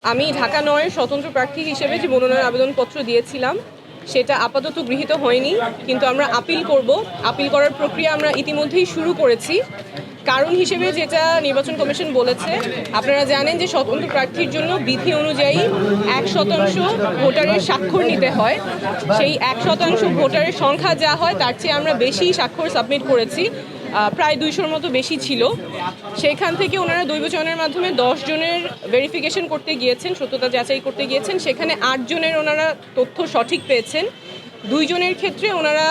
আমি ঢাকা ৯-এর স্বতন্ত্র প্রার্থী হিসেবে যে মনোনয়ন আবেদনপত্র দিয়েছিলাম সেটা আপাতত গৃহীত হয়নি, কিন্তু আমরা আপিল করব। আপিল করার প্রক্রিয়া আমরা ইতিমধ্যেই শুরু করেছি। কারণ হিসেবে যেটা নির্বাচন কমিশন বলেছে, আপনারা জানেন যে স্বতন্ত্র প্রার্থীর জন্য বিধি অনুযায়ী ১% ভোটারের স্বাক্ষর নিতে হয়। সেই ১% ভোটারের সংখ্যা যা হয় তার চেয়ে আমরা বেশি স্বাক্ষর সাবমিট করেছি, প্রায় ২০০-র মতো বেশি ছিল। সেখান থেকে ওনারা দৈব চয়নের মাধ্যমে ১০ জনের ভেরিফিকেশন করতে গিয়েছেন, সত্যতা যাচাই করতে গিয়েছেন। সেখানে ৮ জনের ওনারা তথ্য সঠিক পেয়েছেন। ২ জনের ক্ষেত্রে ওনারা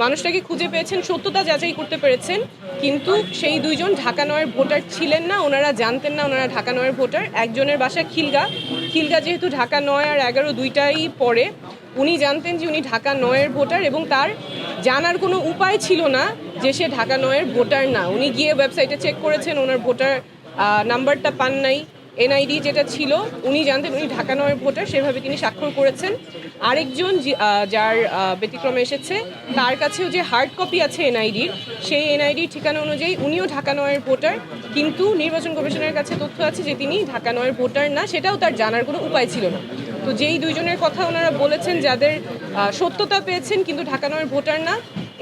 মানুষটাকে খুঁজে পেয়েছেন, সত্যতা যাচাই করতে পেরেছেন, কিন্তু সেই ২ জন ঢাকা ৯-এর ভোটার ছিলেন না। ওনারা জানতেন না ওনারা ঢাকা ৯-এর ভোটার। একজনের বাসা খিলগা যেহেতু ঢাকা ৯ আর ১১ দুইটাই পড়ে, উনি জানতেন যে উনি ঢাকা ৯-এর ভোটার এবং তার জানার কোনো উপায় ছিল না যে সে ঢাকা ৯-এর ভোটার না। উনি গিয়ে ওয়েবসাইটে চেক করেছেন, ওনার ভোটার নাম্বারটা পান নাই। এনআইডি যেটা ছিল উনি জানতেন উনি ঢাকা ৯-এর ভোটার, সেভাবে তিনি স্বাক্ষর করেছেন। আরেকজন যার ব্যতিক্রমে এসেছে, তার কাছেও যে হার্ড কপি আছে এনআইডির, সেই এনআইডির ঠিকানা অনুযায়ী উনিও ঢাকা ৯-এর ভোটার, কিন্তু নির্বাচন কমিশনের কাছে তথ্য আছে যে তিনি ঢাকা ৯-এর ভোটার না, সেটাও তার জানার কোনো উপায় ছিল না। তো যেই ২ জনের কথা ওনারা বলেছেন যাদের সত্যতা পেয়েছেন কিন্তু ঢাকা ৯-এর ভোটার না,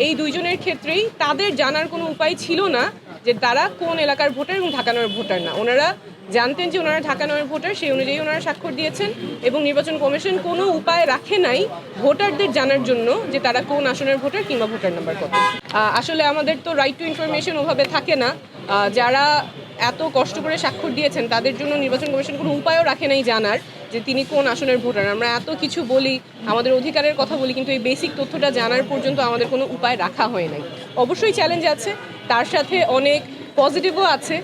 এই ২ জনের ক্ষেত্রেই তাদের জানার কোনো উপায় ছিল না যে তারা কোন এলাকার ভোটার এবং ঢাকা ৯-এর ভোটার না। ওনারা জানতেন যে ওনারা ঢাকা ৯-এর ভোটার, সেই অনুযায়ী ওনারা স্বাক্ষর দিয়েছেন এবং নির্বাচন কমিশন কোনো উপায় রাখে নাই ভোটারদের জানার জন্য যে তারা কোন আসনের ভোটার কিংবা ভোটার নাম্বার কত। আসলে আমাদের তো রাইট টু ইনফরমেশন ওভাবে থাকে না। যারা এত কষ্ট করে স্বাক্ষর দিয়েছেন তাদের জন্য নির্বাচন কমিশন কোনো উপায়ও রাখে নাই জানার যে তিনি কোন আসনের ভোটার। আমরা এত কিছু বলি, আমাদের অধিকারের কথা বলি, কিন্তু এই বেসিক তথ্যটা জানার পর্যন্ত আমাদের কোনো উপায় রাখা হয় নাই। অবশ্যই চ্যালেঞ্জ আছে, তার সাথে অনেক পজিটিভও আছে।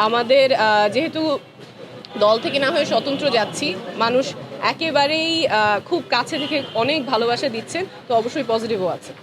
আমাদের যেহেতু দল থেকে না হয়ে স্বতন্ত্র যাচ্ছি, মানুষ একেবারেই খুব কাছে থেকে অনেক ভালোবাসা দিচ্ছেন, তো অবশ্যই পজিটিভও আছে।